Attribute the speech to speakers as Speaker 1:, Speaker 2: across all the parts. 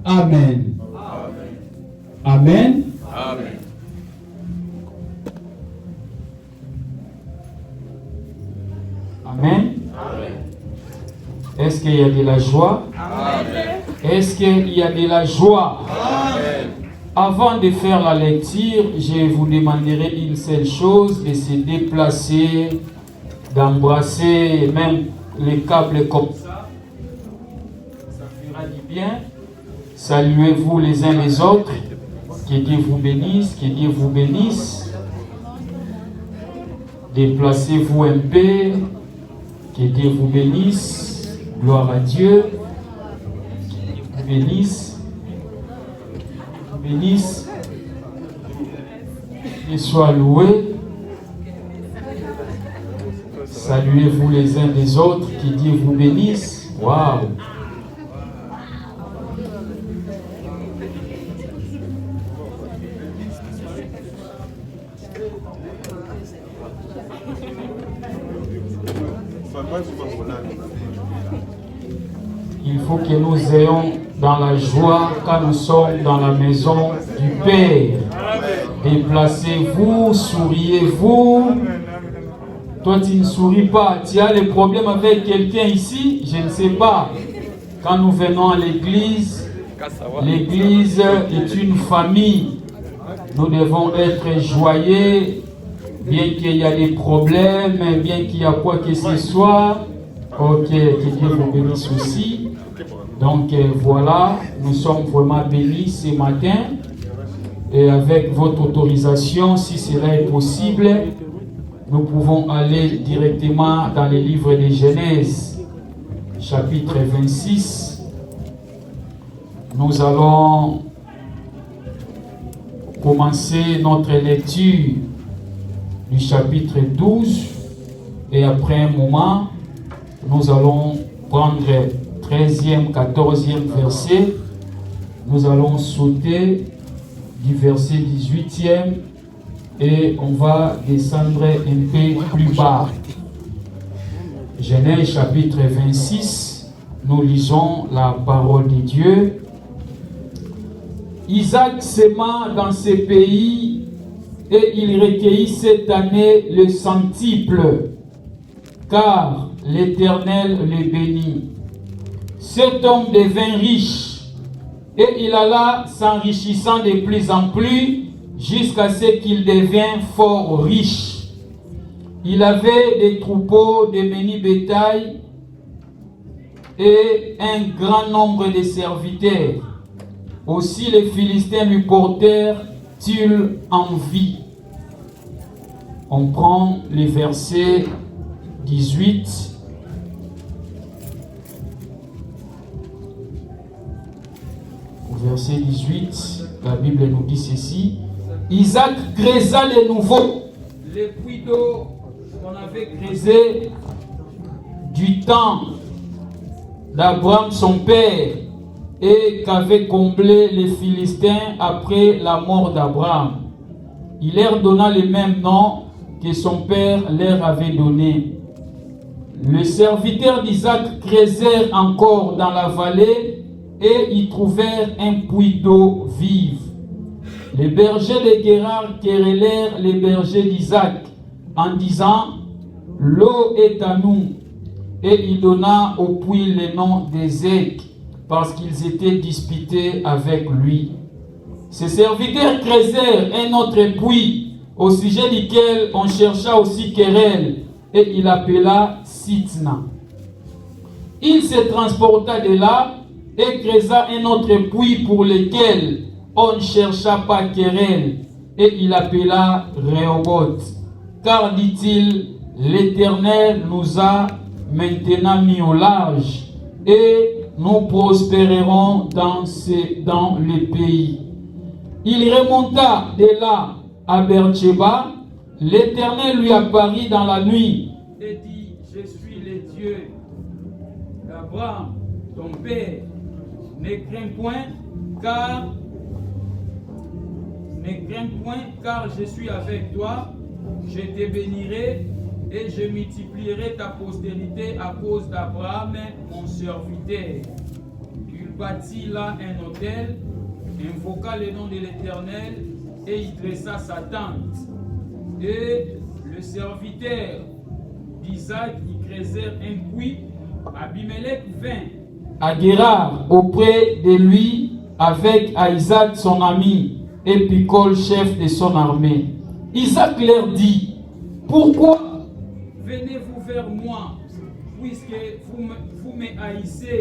Speaker 1: Amen. Amen.
Speaker 2: Amen.
Speaker 1: Amen. Est-ce qu'il y a de la joie?
Speaker 2: Amen.
Speaker 1: Est-ce qu'il y a de la joie?
Speaker 2: Amen.
Speaker 1: Avant de faire la lecture, je vous demanderai une seule chose, de se déplacer, d'embrasser même les câbles comme ça. Ça fera du bien. Saluez-vous les uns les autres. Que Dieu vous bénisse, que Dieu vous bénisse. Déplacez-vous un peu. Que Dieu vous bénisse. Gloire à Dieu. Que Dieu vous bénisse. Bénisse. Qu'il soit loué. Saluez-vous les uns des autres. Que Dieu vous bénisse. Waouh! Il faut que nous ayons dans la joie quand nous sommes dans la maison du Père. Déplacez-vous, souriez-vous. Toi, tu ne souris pas. Tu as des problèmes avec quelqu'un ici? Je ne sais pas. Quand nous venons à l'église, l'église est une famille. Nous devons être joyeux, bien qu'il y ait des problèmes, bien qu'il y ait quoi que ce soit. Ok, que Dieu vous bénisse aussi. Donc voilà, nous sommes vraiment bénis ce matin. Et avec votre autorisation, si cela est possible, nous pouvons aller directement dans les livres de Genèse, chapitre 26. Nous allons commencer notre lecture du chapitre 12 et après un moment, nous allons prendre 13e, 14e verset. Nous allons sauter du verset 18e et on va descendre un peu plus bas. Genèse chapitre 26, nous lisons la parole de Dieu. Isaac sema dans ce pays et il recueillit cette année le centuple, car l'Éternel le bénit. Cet homme devint riche et il alla s'enrichissant de plus en plus jusqu'à ce qu'il devint fort riche. Il avait des troupeaux de menus bétail et un grand nombre de serviteurs. Aussi les Philistins lui portèrent-ils envie. On prend les versets 18. Au verset 18, la Bible nous dit ceci. Isaac creusa de nouveau les puits d'eau qu'on avait creusés du temps d'Abraham son père et qu'avaient comblé les Philistins après la mort d'Abraham. Il leur donna le même nom que son père leur avait donné. Les serviteurs d'Isaac creusèrent encore dans la vallée et y trouvèrent un puits d'eau vive. Les bergers de Guérard querellèrent les bergers d'Isaac en disant « L'eau est à nous ». Et il donna au puits le nom d'Ézek parce qu'ils étaient disputés avec lui. Ses serviteurs creusèrent un autre puits au sujet duquel on chercha aussi querelle et il appela Sitna. Il se transporta de là et creusa un autre puits pour lequel on ne chercha pas querelle et il appela Rehoboth. Car, dit-il, l'Éternel nous a maintenant mis au large et nous prospérerons dans le pays. Il remonta de là à Beersheba. L'Éternel lui apparut dans la nuit et dit, je suis le Dieu d'Abraham, ton père. Ne crains point, car je suis avec toi. Je te bénirai et je multiplierai ta postérité à cause d'Abraham, mon serviteur. Il bâtit là un autel, invoqua le nom de l'Éternel et il dressa sa tente. Et le serviteur d'Isaac qui creusait un puits, Abimelech vint à Guérar auprès de lui avec Isaac son ami et Picol chef de son armée. Isaac leur dit: pourquoi venez-vous vers moi puisque vous me haïssez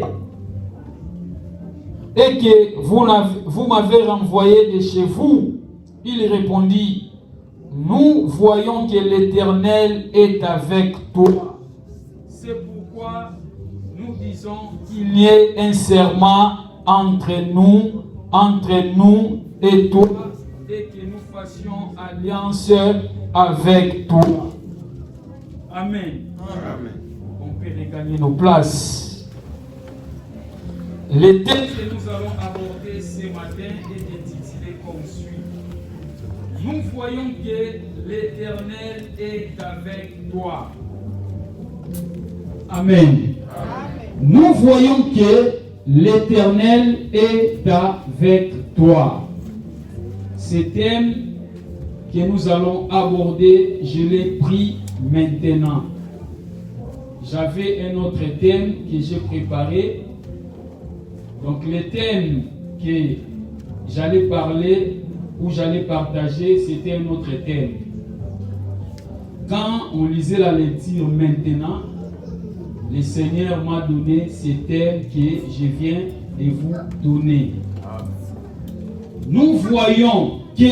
Speaker 1: et que vous m'avez renvoyé de chez vous? Il répondit: nous voyons que l'Éternel est avec toi. C'est pourquoi nous disons qu'il y ait un serment entre nous et toi, et que nous fassions alliance avec toi. Amen. Amen. On peut regagner nos places. Le texte que nous allons aborder ce matin est intitulé comme suit. Nous voyons que l'Éternel est avec toi. Amen. Amen. Nous voyons que l'Éternel est avec toi. Ce thème que nous allons aborder, je l'ai pris maintenant. J'avais un autre thème que j'ai préparé. Donc le thème que j'allais parler ou j'allais partager, c'était un autre thème. Quand on lisait la lecture maintenant, le Seigneur m'a donné ce thème que je viens de vous donner. Nous voyons que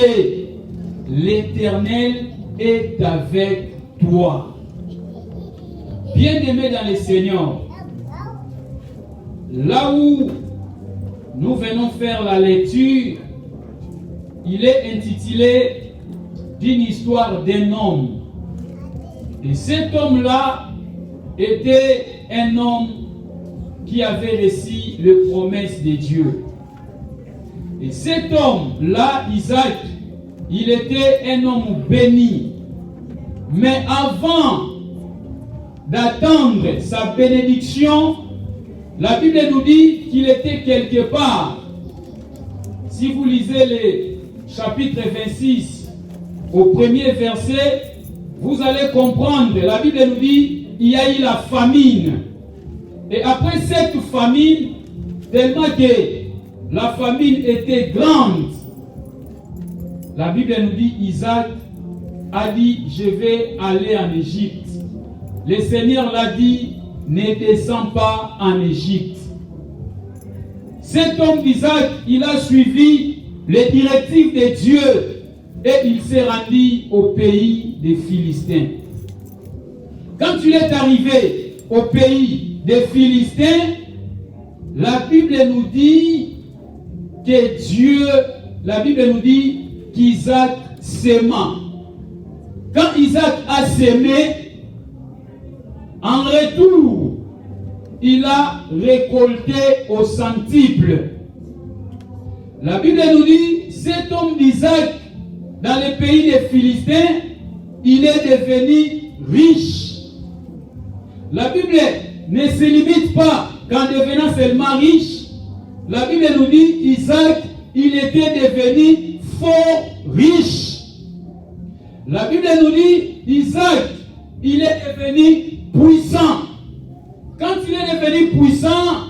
Speaker 1: l'Éternel est avec toi. Bien-aimé dans le Seigneur, là où nous venons faire la lecture, il est intitulé d'une histoire d'un homme. Et cet homme-là était un homme qui avait reçu les promesses de Dieu. Et cet homme-là, Isaac, il était un homme béni. Mais avant d'attendre sa bénédiction, la Bible nous dit qu'il était quelque part. Si vous lisez le chapitre 26, au premier verset, vous allez comprendre. La Bible nous dit il y a eu la famine. Et après cette famine, tellement que la famine était grande, la Bible nous dit Isaac a dit: je vais aller en Égypte. Le Seigneur l'a dit: ne descends pas en Égypte. Cet homme d'Isaac, il a suivi les directives de Dieu et il s'est rendu au pays des Philistins. Quand il est arrivé au pays des Philistins, la Bible nous dit que Dieu, la Bible nous dit qu'Isaac s'aima. Quand Isaac a sémé, en retour, il a récolté au centuple. La Bible nous dit, cet homme d'Isaac, dans le pays des Philistins, il est devenu riche. La Bible ne se limite pas qu'en devenant seulement riche. La Bible nous dit, Isaac, il était devenu fort riche. La Bible nous dit, Isaac, il est devenu puissant. Quand il est devenu puissant,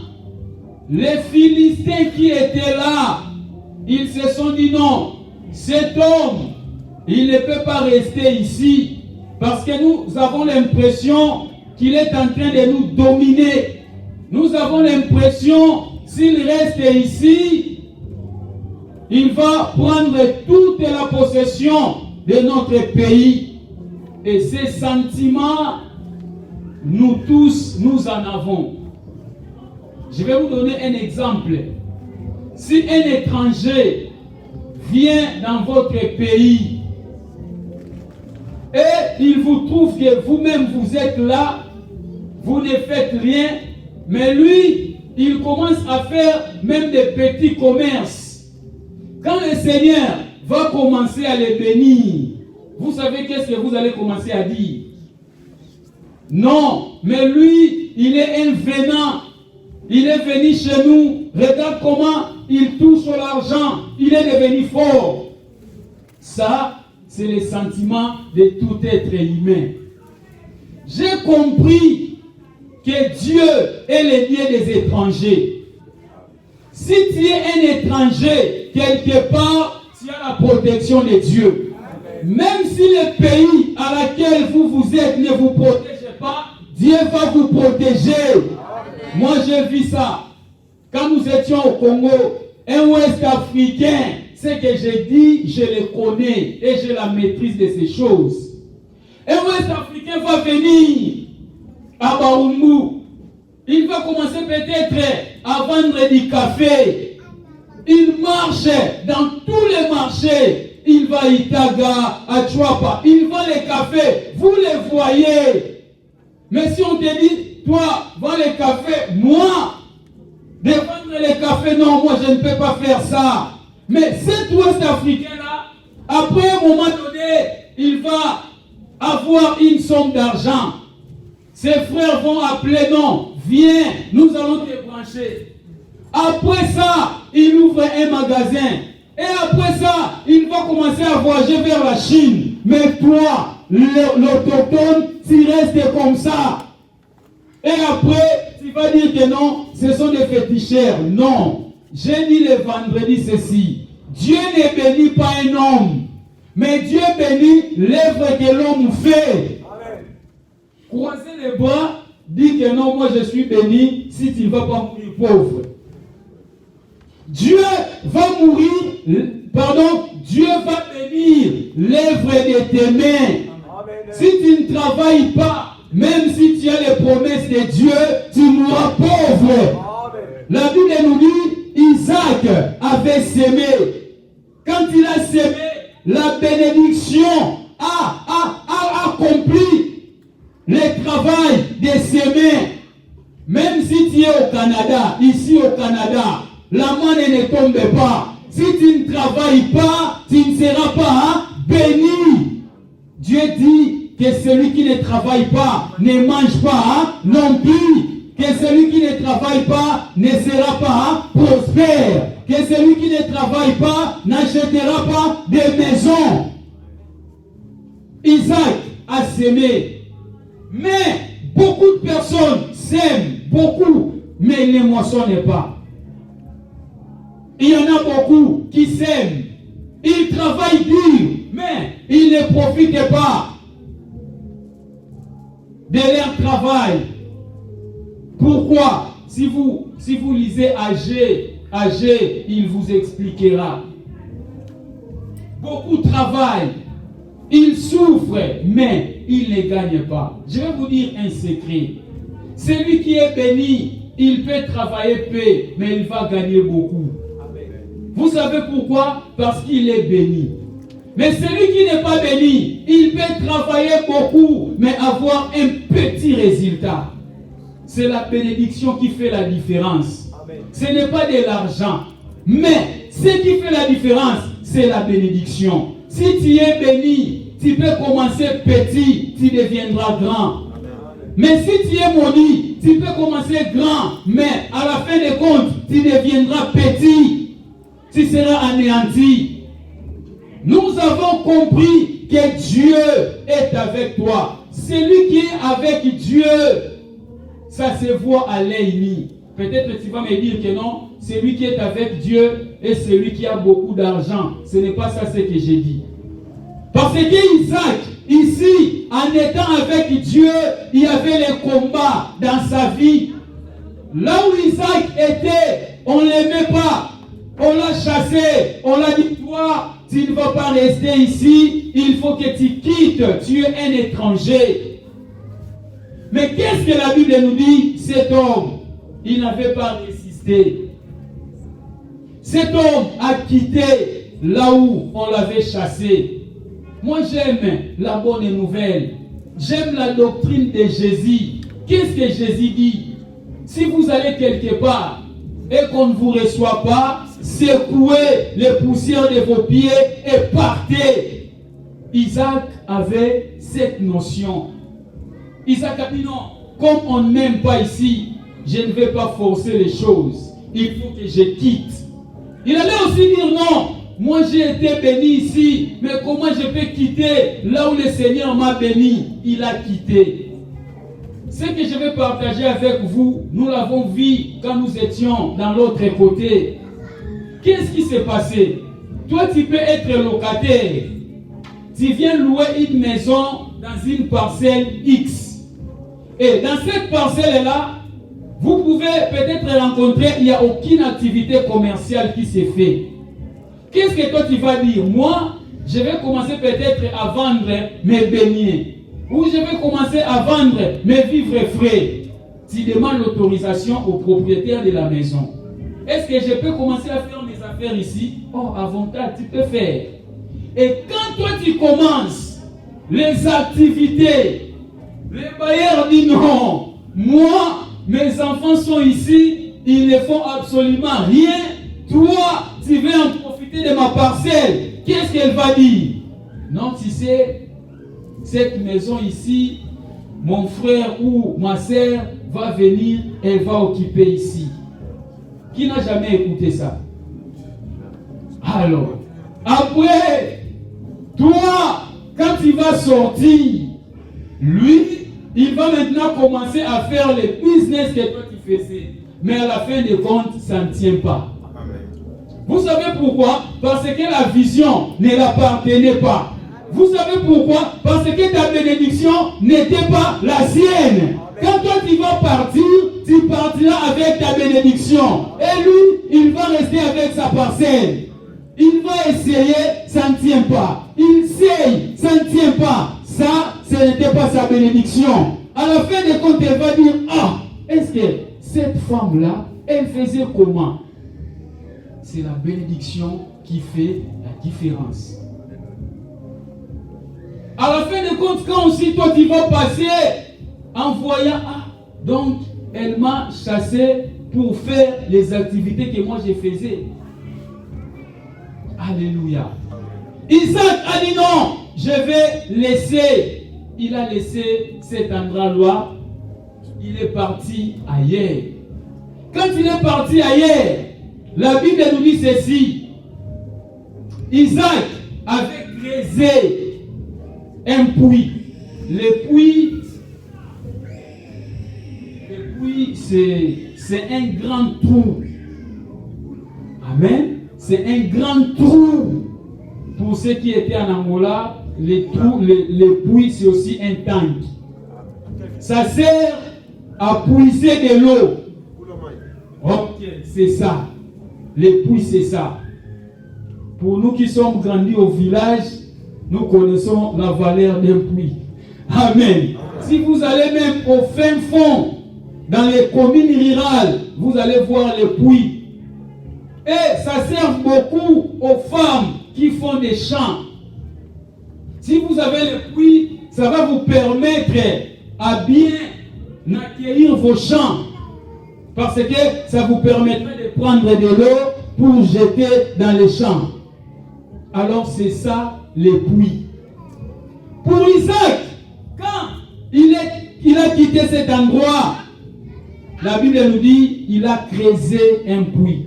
Speaker 1: les Philistins qui étaient là, ils se sont dit non, cet homme, il ne peut pas rester ici parce que nous avons l'impression qu'il est en train de nous dominer. Nous avons l'impression, s'il reste ici, il va prendre toute la possession de notre pays. Et ces sentiments, nous tous, nous en avons. Je vais vous donner un exemple. Si un étranger vient dans votre pays et il vous trouve que vous-même vous êtes là, vous ne faites rien, mais lui, il commence à faire même des petits commerces. Quand le Seigneur va commencer à les bénir, vous savez qu'est-ce que vous allez commencer à dire? Non, mais lui, il est un venant. Il est venu chez nous. Regarde comment il touche l'argent. Il est devenu fort. Ça, c'est le sentiment de tout être humain. J'ai compris que Dieu est le Dieu des étrangers. Si tu es un étranger, quelque part, tu as la protection de Dieu. Même si le pays à laquelle vous êtes ne vous protège pas, Dieu va vous protéger. Moi, j'ai vu ça. Quand nous étions au Congo, un Ouest africain, ce que j'ai dit, je le connais et j'ai la maîtrise de ces choses. Un Ouest africain va venir à Baoumou. Il va commencer peut-être à vendre du café. Il marche dans tous les marchés. Il va à Itaga, à Chouapa. Il vend les cafés. Vous les voyez. Mais si on te dit, toi, vends les cafés, moi, de vendre les cafés, non, moi je ne peux pas faire ça. Mais cet Ouest africain-là, après un moment donné, il va avoir une somme d'argent. Ses frères vont appeler, non, viens, nous allons te brancher. Après ça, il ouvre un magasin. Et après ça, il va commencer à voyager vers la Chine. Mais toi, l'autochtone, tu restes comme ça. Et après, tu vas dire que non, ce sont des féticheurs. Non. J'ai dit le vendredi ceci. Dieu ne bénit pas un homme. Mais Dieu bénit l'œuvre que l'homme fait. Amen. Croisez les bras, dis que non, moi je suis béni si tu ne vas pas mourir pauvre. Dieu va mourir, Dieu va bénir l'œuvre de tes mains. Amen. Si tu ne travailles pas, même si tu as les promesses de Dieu, tu mourras pauvre. Amen. La Bible nous dit, Isaac avait sémé. Quand il a sémé, la bénédiction a accompli le travail de s'aimer. Même si tu es au Canada, ici au Canada, la manne ne tombe pas. Si tu ne travailles pas, tu ne seras pas béni. Dieu dit que celui qui ne travaille pas ne mange pas non plus. Que celui qui ne travaille pas ne sera pas prospère. Que celui qui ne travaille pas n'achètera pas de maison. Isaac a sémé. Mais beaucoup de personnes sèment, beaucoup, mais ils ne moissonnent pas. Il y en a beaucoup qui sèment. Ils travaillent dur, mais ils ne profitent pas de leur travail. Pourquoi? Si vous lisez Agé, il vous expliquera. Beaucoup travaillent, ils souffrent, mais ils ne gagnent pas. Je vais vous dire un secret. Celui qui est béni, il peut travailler peu, mais il va gagner beaucoup. Amen. Vous savez pourquoi? Parce qu'il est béni. Mais celui qui n'est pas béni, il peut travailler beaucoup, mais avoir un petit résultat. C'est la bénédiction qui fait la différence. Amen. Ce n'est pas de l'argent. Mais ce qui fait la différence, c'est la bénédiction. Si tu es béni, tu peux commencer petit, tu deviendras grand. Amen. Mais si tu es maudit, tu peux commencer grand, mais à la fin des comptes, tu deviendras petit. Tu seras anéanti. Nous avons compris que Dieu est avec toi. Celui qui est avec Dieu, ça se voit à l'œil nu. Peut-être tu vas me dire que non, celui qui est avec Dieu est celui qui a beaucoup d'argent. Ce n'est pas ça ce que j'ai dit. Parce que Isaac, ici, en étant avec Dieu, il y avait les combats dans sa vie. Là où Isaac était, on ne l'aimait pas. On l'a chassé. On l'a dit, toi, tu ne vas pas rester ici. Il faut que tu quittes. Tu es un étranger. Mais qu'est-ce que la Bible nous dit? Cet homme, il n'avait pas résisté. Cet homme a quitté là où on l'avait chassé. Moi, j'aime la bonne nouvelle. J'aime la doctrine de Jésus. Qu'est-ce que Jésus dit? Si vous allez quelque part et qu'on ne vous reçoit pas, secouez les poussières de vos pieds et partez. Isaac avait cette notion. Isaac a dit non, comme on n'aime pas ici, je ne vais pas forcer les choses. Il faut que je quitte. Il allait aussi dire non. Moi j'ai été béni ici, mais comment je peux quitter là où le Seigneur m'a béni? Il a quitté. Ce que je vais partager avec vous, nous l'avons vu quand nous étions dans l'autre côté. Qu'est-ce qui s'est passé? Toi, tu peux être locataire. Tu viens louer une maison dans une parcelle X. Et dans cette parcelle-là, vous pouvez peut-être rencontrer, il n'y a aucune activité commerciale qui s'est faite. Qu'est-ce que toi tu vas dire? Moi, je vais commencer peut-être à vendre mes beignets. Ou je vais commencer à vendre mes vivres frais. Tu demandes l'autorisation au propriétaire de la maison. Est-ce que je peux commencer à faire mes affaires ici? Oh, avantage, tu peux faire. Et quand toi tu commences les activités, les bailleurs disent non. Moi, mes enfants sont ici, ils ne font absolument rien. Toi, tu veux en profiter de ma parcelle. Qu'est-ce qu'elle va dire? Non, tu sais, cette maison ici, mon frère ou ma soeur va venir, elle va occuper ici. Qui n'a jamais écouté ça? Alors, après, toi, quand tu vas sortir, lui, il va maintenant commencer à faire le business que toi tu faisais. Mais à la fin des comptes, ça ne tient pas. Vous savez pourquoi? Parce que la vision ne l'appartenait pas. Vous savez pourquoi? Parce que ta bénédiction n'était pas la sienne. Quand toi tu vas partir, tu partiras avec ta bénédiction. Et lui, il va rester avec sa parcelle. Il va essayer, ça ne tient pas. Il essaye, ça ne tient pas. Ça, ce n'était pas sa bénédiction. À la fin des comptes, elle va dire, ah, est-ce que cette femme-là, elle faisait comment? C'est la bénédiction qui fait la différence. À la fin des comptes, quand aussi toi tu vas passer en voyant, ah, donc elle m'a chassé pour faire les activités que moi je faisais. Alléluia. Isaac a dit non, je vais laisser. Il a laissé cet endroit-là. Il est parti ailleurs. Quand il est parti ailleurs, la Bible nous dit ceci. Isaac avait creusé un puits. Le puits, c'est un grand trou. Amen. C'est un grand trou. Pour ceux qui étaient en Angola, le puits, c'est aussi un tank. Ça sert à puiser de l'eau. Ok, c'est ça. Le puits, c'est ça. Pour nous qui sommes grandis au village, nous connaissons la valeur d'un puits. Amen. Si vous allez même au fin fond, dans les communes rurales, vous allez voir les puits. Et ça sert beaucoup aux femmes qui font des champs. Si vous avez le puits, ça va vous permettre à bien accueillir vos champs. Parce que ça vous permettrait de prendre de l'eau pour jeter dans les champs. Alors c'est ça les puits. Pour Isaac, quand il a quitté cet endroit, la Bible nous dit il a creusé un puits.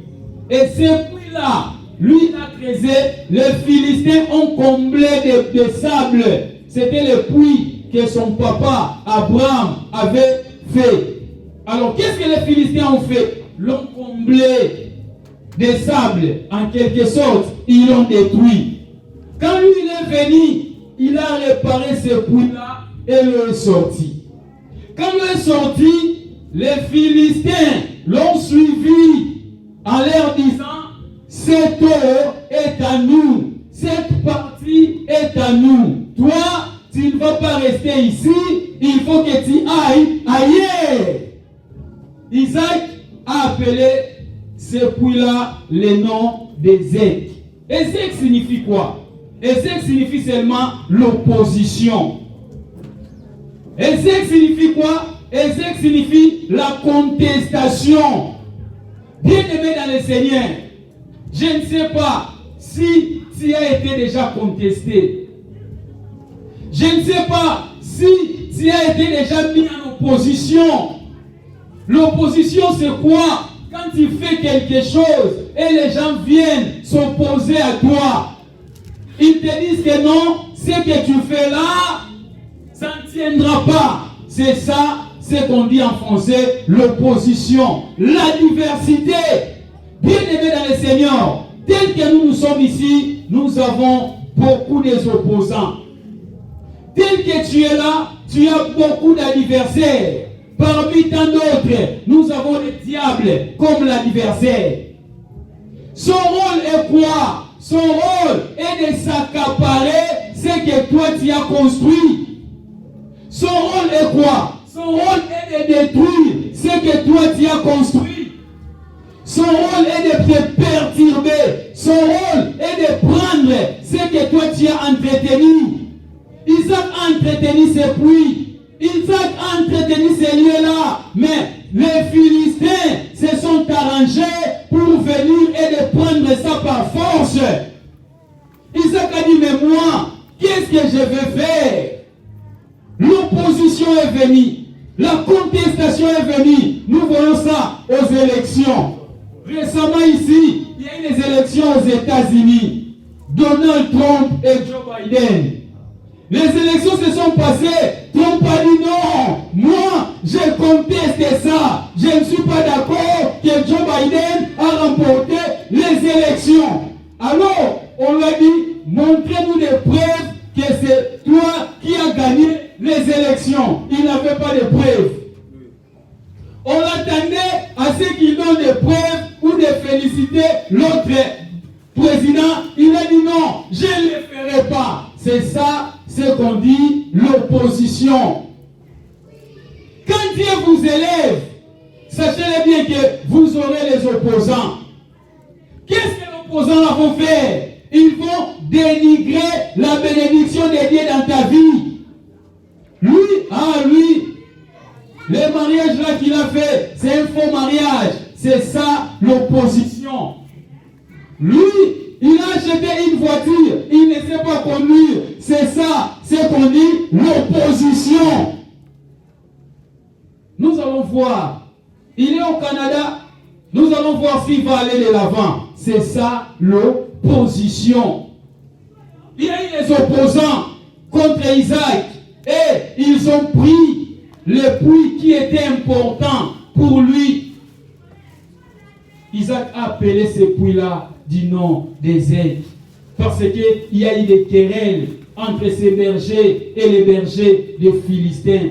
Speaker 1: Et ce puits-là, lui il a creusé, les Philistins ont comblé de sable. C'était le puits que son papa Abraham avait fait. Alors qu'est-ce que les Philistins ont fait? L'ont comblé de sable, en quelque sorte, ils l'ont détruit. Quand lui il est venu, il a réparé ce puits-là et l'eau est sortie. Quand l'eau est sortie, les Philistins l'ont suivi en leur disant, cette eau est à nous, cette partie est à nous. Toi, tu ne vas pas rester ici, il faut que tu ailles ailleurs. Isaac a appelé ce puits-là le nom d'Ézek. Ézek signifie quoi? Ézek signifie seulement l'opposition. Ézek signifie quoi? Ézek signifie la contestation. Bien-aimé dans le Seigneur, je ne sais pas si tu as été déjà contesté. Je ne sais pas si tu as été déjà mis en opposition. L'opposition, c'est quoi? Quand tu fais quelque chose et les gens viennent s'opposer à toi, ils te disent que non, ce que tu fais là, ça ne tiendra pas. C'est ça, c'est qu'on dit en français, l'opposition, la diversité. Bien-aimés dans le Seigneur, tel que nous sommes ici, nous avons beaucoup d'opposants. Tel que tu es là, tu as beaucoup d'adversaires. Parmi tant d'autres, nous avons le diable comme l'adversaire. Son rôle est quoi? Son rôle est de s'accaparer ce que toi tu as construit. Son rôle est quoi? Son rôle est de détruire ce que toi tu as construit. Son rôle est de te perturber. Son rôle est de prendre ce que toi tu as entretenu. Isaac a entretenu ses puits. Isaac a entretenu ces lieux-là. Mais les Philistins se sont arrangés pour venir et de prendre ça par force. Isaac a dit, mais moi, qu'est-ce que je vais faire? L'opposition est venue. La contestation est venue. Nous voyons ça aux élections. Récemment ici, il y a eu les élections aux États-Unis. Donald Trump et Joe Biden. Les élections se sont passées. Trump a dit non. Moi, je conteste ça. Je ne suis pas d'accord que Joe Biden a remporté les élections. Alors, on lui a dit, montrez-nous des preuves que c'est toi qui as gagné les élections. Il n'avait pas de preuves. On l'attendait à ce qu'il donne des preuves ou de féliciter l'autre président. Il a dit non, je ne le ferai pas. C'est ça, ce qu'on dit l'opposition. Quand Dieu vous élève, sachez bien que vous aurez les opposants. Qu'est-ce que les opposants vont faire? Ils vont dénigrer la bénédiction de Dieu dans ta vie. Lui, le mariage là qu'il a fait, c'est un faux mariage. C'est ça l'opposition. Lui, il a acheté une voiture, il ne sait pas conduire. C'est ça, c'est qu'on dit l'opposition. Nous allons voir. Il est au Canada. Nous allons voir s'il va aller de l'avant. C'est ça l'opposition. Il y a eu les opposants contre Isaac. Et ils ont pris le puits qui était important pour lui. Isaac a appelé ce puits-là du nom d'Ézek. Parce qu'il y a eu des querelles entre ces bergers et les bergers des Philistins.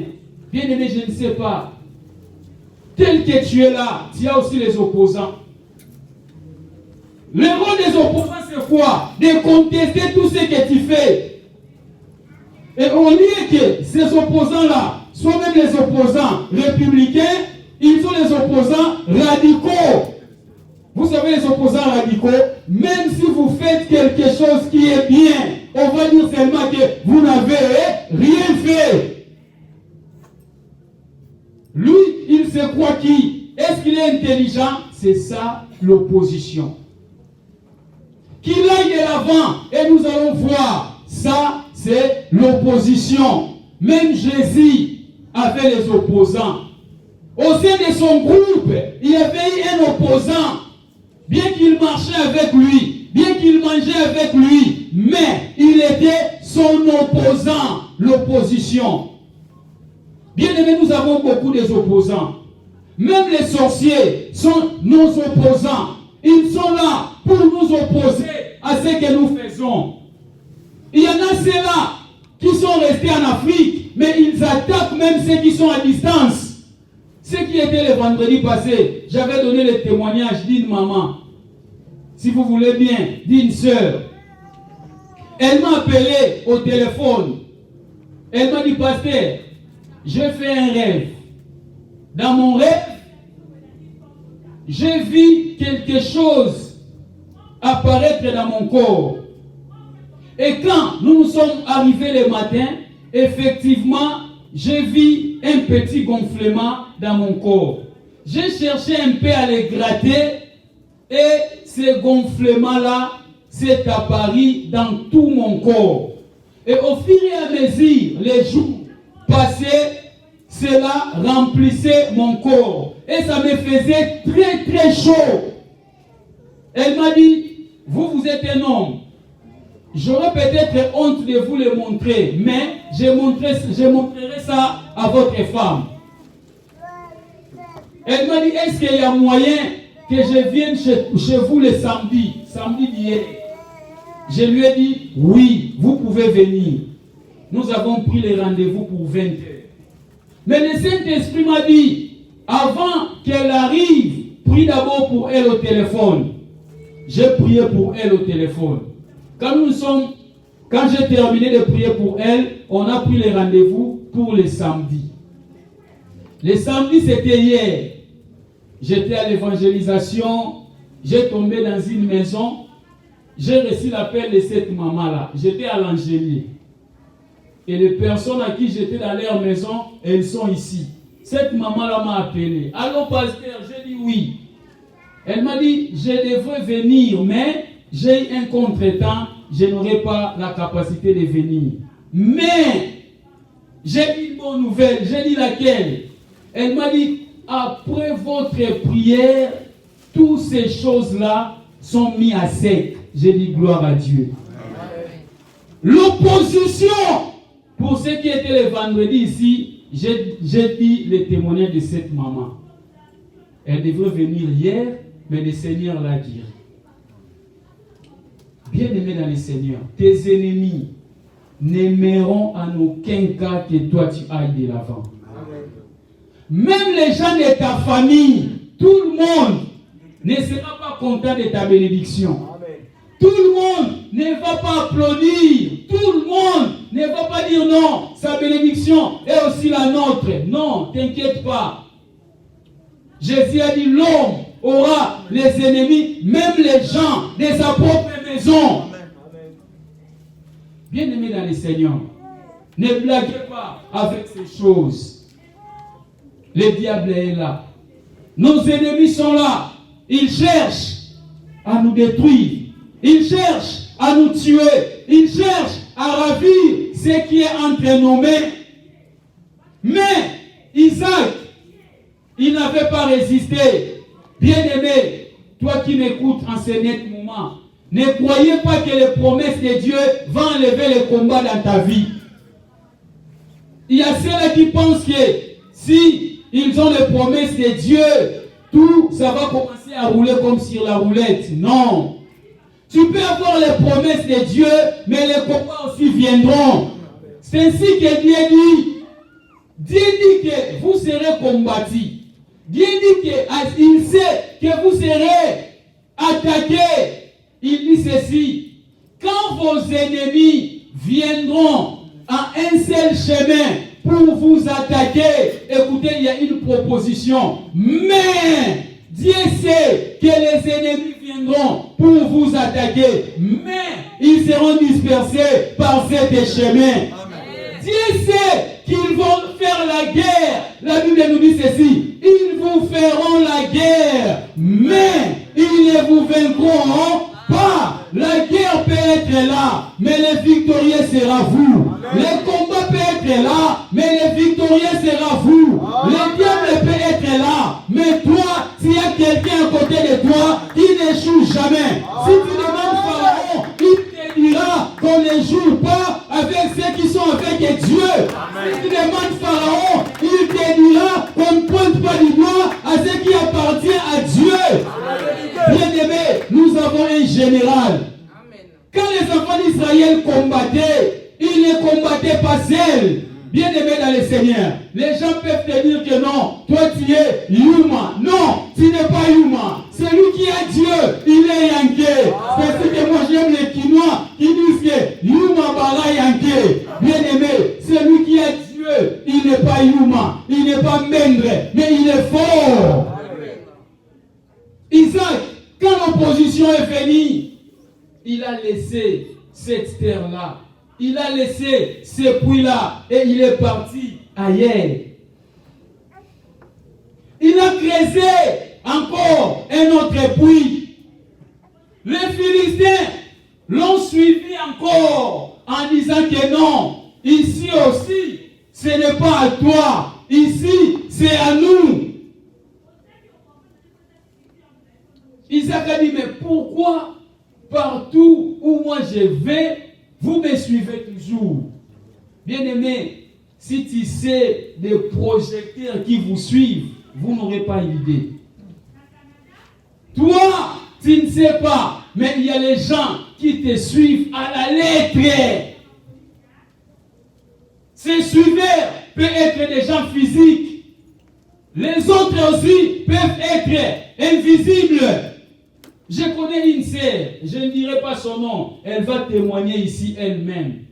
Speaker 1: Bien aimé, je ne sais pas. Tel que tu es là, tu as aussi les opposants. Le rôle des opposants, c'est quoi? De contester tout ce que tu fais. Et on dit que ces opposants-là, soit même les opposants républicains, ils sont les opposants radicaux. Vous savez, les opposants radicaux, même si vous faites quelque chose qui est bien, on va dire seulement que vous n'avez rien fait. Lui, il se croit qui? Est-ce qu'il est intelligent? C'est ça l'opposition. Qu'il aille de l'avant et nous allons voir. Ça, c'est l'opposition. Même Jésus avait les opposants. Au sein de son groupe, il y avait eu un opposant. Bien qu'il marchait avec lui, bien qu'il mangeait avec lui, mais il était son opposant, l'opposition. Bien aimé, nous avons beaucoup d'opposants. Même les sorciers sont nos opposants. Ils sont là pour nous opposer à ce que nous faisons. Il y en a ceux-là qui sont restés en Afrique, mais ils attaquent même ceux qui sont à distance. Ce qui était le vendredi passé, j'avais donné le témoignage d'une maman, si vous voulez bien, d'une sœur. Elle m'a appelé au téléphone. Elle m'a dit, pasteur, j'ai fait un rêve. Dans mon rêve, j'ai vu quelque chose apparaître dans mon corps. Et quand nous sommes arrivés le matin, effectivement, j'ai vu un petit gonflement dans mon corps. J'ai cherché un peu à le gratter et ce gonflement-là s'est apparu dans tout mon corps. Et au fur et à mesure, les jours passaient, cela remplissait mon corps. et ça me faisait très très chaud. Elle m'a dit, vous êtes un homme. J'aurais peut-être honte de vous le montrer, mais je montrerai ça à votre femme. Elle m'a dit, est-ce qu'il y a moyen que je vienne chez vous le samedi d'hier? Je lui ai dit, oui, vous pouvez venir. Nous avons pris le rendez-vous pour 20 heures. Mais le Saint-Esprit m'a dit, avant qu'elle arrive, prie d'abord pour elle au téléphone. J'ai prié pour elle au téléphone. Quand j'ai terminé de prier pour elle, on a pris le rendez-vous pour le samedi. Le samedi, c'était hier. J'étais à l'évangélisation, j'ai tombé dans une maison, j'ai reçu l'appel de cette maman-là. J'étais à l'Angélier. Et les personnes à qui j'étais dans leur maison, elles sont ici. Cette maman-là m'a appelé. Allô, pasteur, j'ai dit oui. Elle m'a dit, je devrais venir, mais j'ai un contretemps, je n'aurai pas la capacité de venir. Mais, j'ai une bonne nouvelle. J'ai dit laquelle? Elle m'a dit, après votre prière, toutes ces choses-là sont mises à sec. J'ai dit gloire à Dieu. L'opposition, pour ceux qui étaient le vendredi ici, j'ai dit le témoignage de cette maman. Elle devrait venir hier, mais le Seigneur l'a dit. Bien-aimé dans le Seigneur, tes ennemis n'aimeront en aucun cas que toi tu ailles de l'avant. Même les gens de ta famille, tout le monde ne sera pas content de ta bénédiction. Tout le monde ne va pas applaudir. Tout le monde ne va pas dire non, sa bénédiction est aussi la nôtre. Non, t'inquiète pas. Jésus a dit l'homme aura les ennemis, même les gens de sa propre maison. Bien-aimé dans le Seigneur, ne blaguez pas avec ces choses. Le diable est là. Nos ennemis sont là. Ils cherchent à nous détruire. Ils cherchent à nous tuer. Ils cherchent à ravir ce qui est entre nos mains. Mais Isaac, il n'avait pas résisté. Bien-aimé, toi qui m'écoutes en ce net moment, ne croyez pas que les promesses de Dieu vont enlever le combat dans ta vie. Il y a ceux-là qui pensent que si ils ont les promesses de Dieu, tout ça va commencer à rouler comme sur la roulette. Non. Tu peux avoir les promesses de Dieu, mais les combats aussi viendront. C'est ainsi que Dieu dit. Dieu dit que vous serez combattus. Dieu dit qu'il sait que vous serez attaqués. Il dit ceci. Quand vos ennemis viendront à un seul chemin pour vous attaquer, écoutez, il y a une proposition. Mais Dieu sait que les ennemis viendront pour vous attaquer, mais ils seront dispersés par cet chemin. Dieu sait qu'ils vont faire la guerre. La Bible nous dit ceci. Ils vous feront la guerre, mais ils ne vous vaincront pas. La guerre peut être là, mais le victorieux sera vous. Le combat peut être là, mais le victorieux sera vous. Le diable peut être là, mais toi, s'il y a quelqu'un à côté de toi qui n'échoue jamais, si tu demandes Pharaon, il te dira qu'on ne joue pas avec ceux qui sont avec Dieu. Si tu demandes Pharaon, il te dira qu'on ne pointe pas du doigt à ce qui appartient à Dieu. Bien-aimé, nous avons un général. Quand les enfants d'Israël combattaient, ils ne combattaient pas seuls. Bien-aimé dans le Seigneur, les gens peuvent te dire que non, toi tu es Yuma. Non, tu n'es pas Yuma. Celui qui a Dieu, il est Yanké. C'est ce que moi j'aime les Quinois qui disent que Yuma Bara Yanké. Bien-aimé, celui qui a Dieu, il n'est pas Yuma, il n'est pas Mendre, mais il est fort. Isaac, quand l'opposition est venue, il a laissé cette terre-là. Il a laissé ce puits-là et il est parti ailleurs. Il a creusé encore un autre puits. Les Philistins l'ont suivi encore en disant que non, ici aussi, ce n'est pas à toi. Ici, c'est à nous. Isaac a dit, mais pourquoi partout où moi je vais, vous me suivez toujours? Bien-aimé, si tu sais des projecteurs qui vous suivent, vous n'aurez pas idée. Toi, tu ne sais pas, mais il y a les gens qui te suivent à la lettre. Ces suiveurs peuvent être des gens physiques. Les autres aussi peuvent être invisibles. Je connais une sœur, je ne dirai pas son nom, elle va témoigner ici elle-même.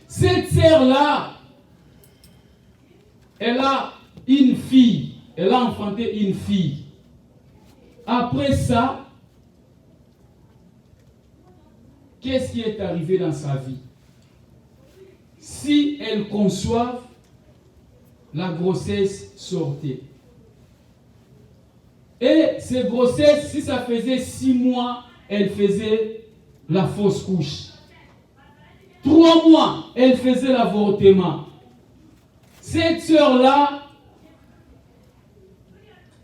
Speaker 1: Cette sœur-là, elle a une fille, elle a enfanté une fille. Après ça, qu'est-ce qui est arrivé dans sa vie? Si elle conçoit, la grossesse sortait. Et ces grossesses, si ça faisait 6 mois, elle faisait la fausse couche. 3 mois, elle faisait l'avortement. Cette sœur-là,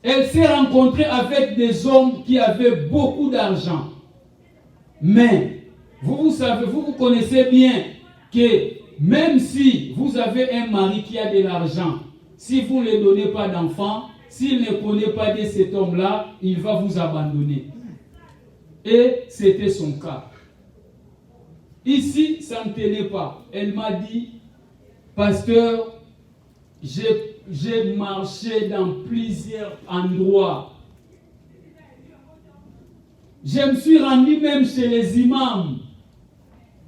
Speaker 1: elle s'est rencontrée avec des hommes qui avaient beaucoup d'argent. Mais, vous savez, vous connaissez bien que même si vous avez un mari qui a de l'argent, si vous ne lui donnez pas d'enfant, s'il ne connaît pas de cet homme-là, il va vous abandonner. Et c'était son cas. Ici, ça ne tenait pas. Elle m'a dit, pasteur, j'ai marché dans plusieurs endroits. Je me suis rendu même chez les imams.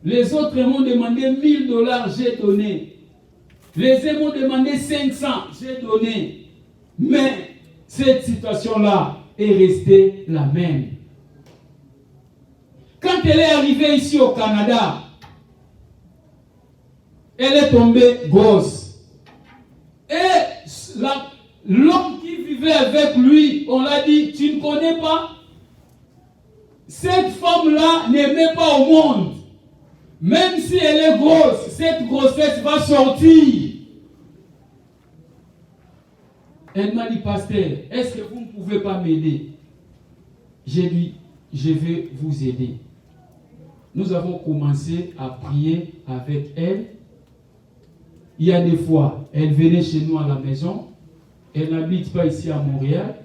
Speaker 1: Les autres m'ont demandé $1000, j'ai donné. Les uns m'ont demandé 500, j'ai donné. Mais cette situation-là est restée la même. Quand elle est arrivée ici au Canada, elle est tombée grosse. Et l'homme qui vivait avec lui, on l'a dit, tu ne connais pas? Cette femme-là n'aimait pas au monde. Même si elle est grosse, cette grossesse va sortir. Elle m'a dit, pasteur, est-ce que vous ne pouvez pas m'aider? J'ai dit, je vais vous aider. Nous avons commencé à prier avec elle. Il y a des fois, elle venait chez nous à la maison. Elle n'habite pas ici à Montréal.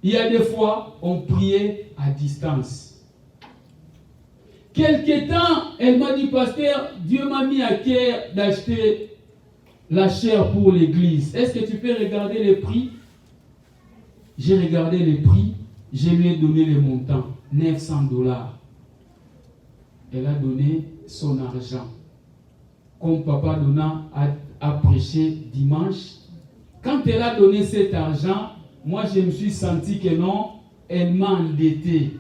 Speaker 1: Il y a des fois, on priait à distance. Quelque temps, elle m'a dit, pasteur, Dieu m'a mis à cœur d'acheter la chair pour l'église. Est-ce que tu peux regarder les prix? J'ai regardé les prix. Je lui ai donné le montant, $900. Elle a donné son argent. Comme Papa Donna a prêché dimanche, quand elle a donné cet argent, moi je me suis senti que non, elle m'a endetté.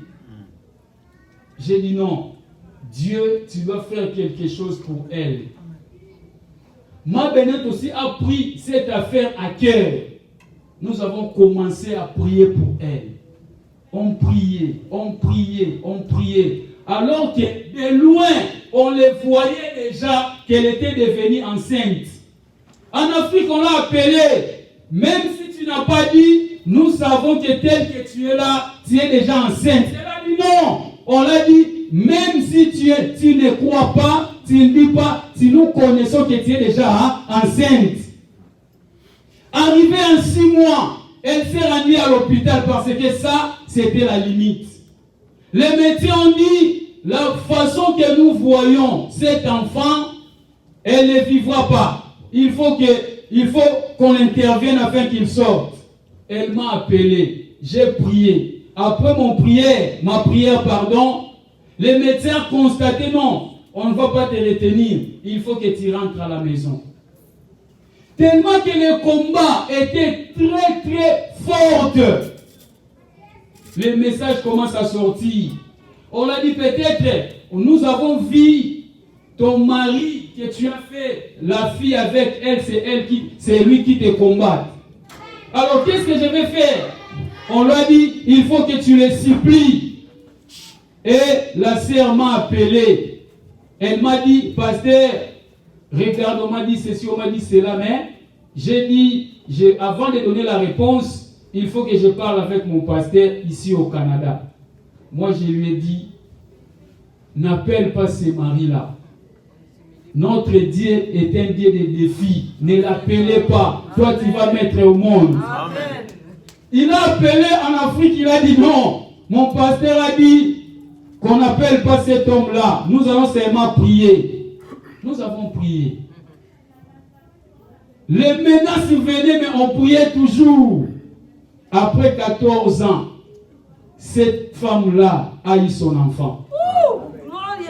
Speaker 1: J'ai dit non, Dieu, tu dois faire quelque chose pour elle. Ma Bénette aussi a pris cette affaire à cœur. Nous avons commencé à prier pour elle. On priait, on priait, on priait. Alors que de loin, on les voyait déjà qu'elle était devenue enceinte. En Afrique, on l'a appelée. Même si tu n'as pas dit, nous savons que tel que tu es là, tu es déjà enceinte. Elle a dit non. On l'a dit, même si tu ne crois pas, tu ne dis pas, si nous connaissons que tu es déjà enceinte. Arrivée en 6 mois, elle s'est rendue à l'hôpital parce que ça, c'était la limite. Les médecins ont dit, la façon que nous voyons cet enfant, elle ne vivra pas. Il faut qu'on intervienne afin qu'il sorte. Elle m'a appelé, j'ai prié. Après ma prière, les médecins ont constaté non, on ne va pas te retenir. Il faut que tu rentres à la maison. Tellement que le combat était très très fort. Les messages commencent à sortir. On a dit peut-être, nous avons vu ton mari que tu as fait la fille avec elle, c'est lui qui te combat. Alors qu'est-ce que je vais faire? On lui a dit, il faut que tu les supplies. Et la sœur m'a appelé. Elle m'a dit, pasteur, regarde, on m'a dit ceci, on m'a dit cela, mais j'ai dit, avant de donner la réponse, il faut que je parle avec mon pasteur ici au Canada. Moi, je lui ai dit, n'appelle pas ces maris-là. Notre Dieu est un Dieu de défis. Ne l'appelez pas. Toi, tu vas mettre au monde. Amen. Il a appelé en Afrique, il a dit non. Mon pasteur a dit qu'on n'appelle pas cet homme-là. Nous allons seulement prier. Nous avons prié. Les menaces venaient, mais on priait toujours. Après 14 ans, cette femme-là a eu son enfant.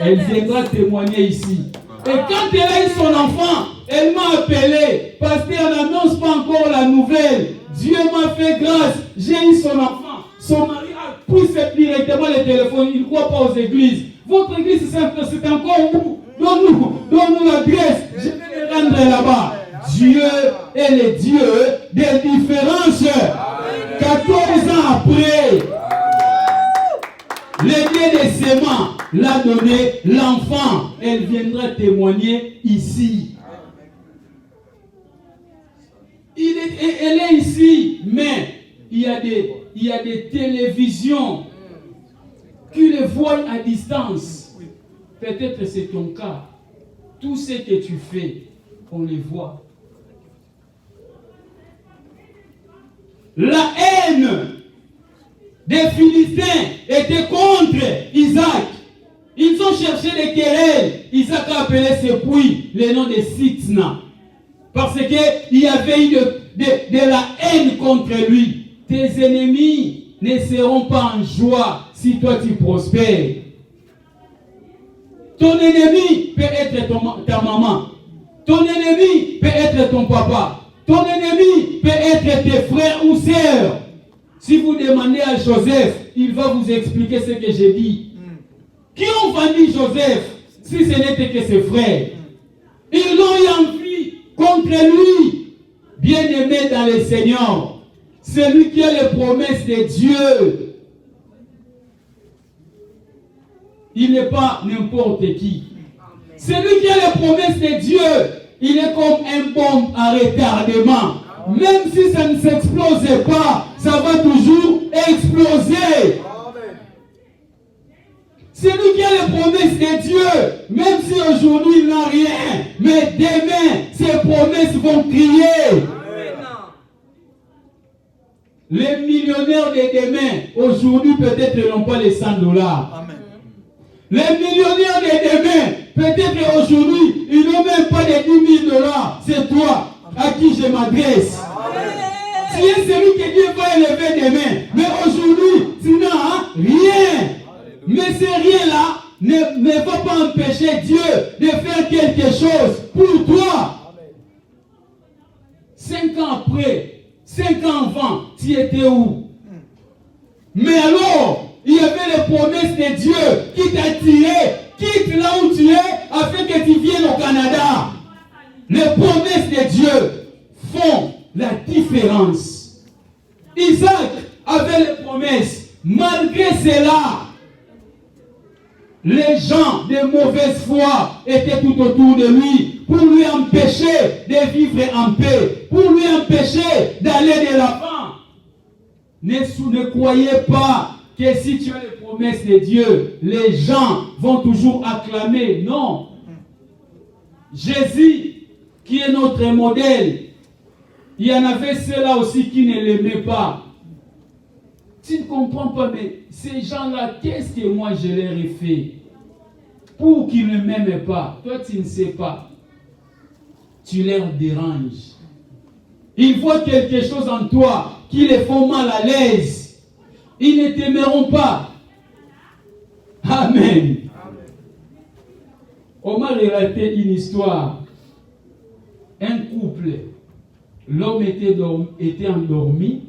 Speaker 1: Elle viendra témoigner ici. Et quand elle a eu son enfant, elle m'a appelé. Pasteur, n'annonce pas encore la nouvelle. Dieu m'a fait grâce. J'ai eu son enfant. Son mari a pris directement le téléphone. Il ne croit pas aux églises. Votre église, c'est encore où? Donne-nous l'adresse. Je vais me rendre là-bas. Dieu est le Dieu des différences. 14 ans après, le Dieu des séments l'a donné l'enfant. Elle viendra témoigner ici. Elle est ici, mais il y a des télévisions qui les voient à distance. Peut-être c'est ton cas. Tout ce que tu fais, on les voit. La haine des Philistins était contre Isaac. Ils ont cherché des querelles. Isaac a appelé ce puits le nom de Sitna. Parce qu'il y avait eu de la haine contre lui. Tes ennemis ne seront pas en joie si toi tu prospères. Ton ennemi peut être ta maman. Ton ennemi peut être ton papa. Ton ennemi peut être tes frères ou sœurs. Si vous demandez à Joseph, il va vous expliquer ce que j'ai dit. Qui ont vendu Joseph si ce n'était que ses frères? Ils l'ont eu envie contre lui. Bien-aimé dans le Seigneur, celui qui a les promesses de Dieu, il n'est pas n'importe qui. Celui qui a les promesses de Dieu, il est comme un bombe à retardement. Même si ça ne s'explose pas, ça va toujours exploser. Celui qui a les promesses de Dieu, même si aujourd'hui il n'a rien, mais demain, ses promesses vont crier. Les millionnaires de demain, aujourd'hui peut-être n'ont pas les $100. Amen. Les millionnaires de demain, peut-être aujourd'hui, ils n'ont même pas les $10 000. C'est toi à qui je m'adresse. Tu es celui que Dieu va élever demain. Mais aujourd'hui, tu n'as rien. Mais ces rien-là ne va pas empêcher Dieu de faire quelque chose pour toi. 5 ans après, 5 ans avant, tu étais où? Mais alors, il y avait les promesses de Dieu qui t'a tiré. Quitte là où tu es afin que tu viennes au Canada. Les promesses de Dieu font la différence. Isaac avait les promesses. Malgré cela, les gens de mauvaise foi étaient tout autour de lui pour lui empêcher de vivre en paix, pour lui empêcher d'aller de l'avant. Ne croyez pas que si tu as les promesses de Dieu, les gens vont toujours acclamer. Non. Jésus, qui est notre modèle, il y en avait ceux-là aussi qui ne l'aimaient pas. Tu ne comprends pas, mais ces gens-là, qu'est-ce que moi je leur ai fait pour qu'ils ne m'aiment pas? Toi, tu ne sais pas. Tu leur déranges. Ils voient quelque chose en toi qui les font mal à l'aise. Ils ne t'aimeront pas. Amen. On m'a relaté une histoire. Un couple, l'homme était endormi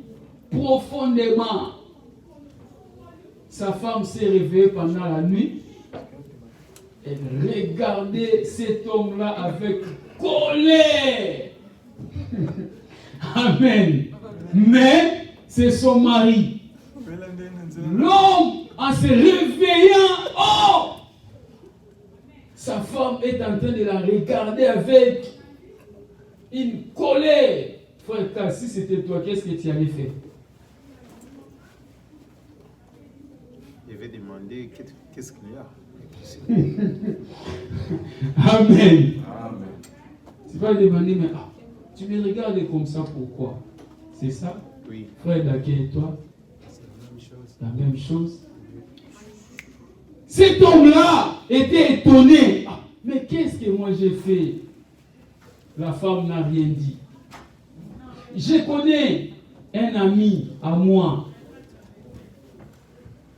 Speaker 1: profondément. Sa femme s'est réveillée pendant la nuit. Elle regardait cet homme-là avec colère. Amen. Mais c'est son mari. L'homme, en se réveillant, oh! Sa femme est en train de la regarder avec une colère. Frère, si c'était toi, qu'est-ce que tu allais faire?
Speaker 2: demandé qu'est-ce qu'il y a.
Speaker 1: Amen. Tu vas demander, mais tu me regardes comme ça, pourquoi? C'est ça?
Speaker 2: Oui.
Speaker 1: Frère Daké et toi? La même chose. Cet homme-là était étonné. Mais qu'est-ce que moi j'ai fait? La femme n'a rien dit. Je connais un ami à moi.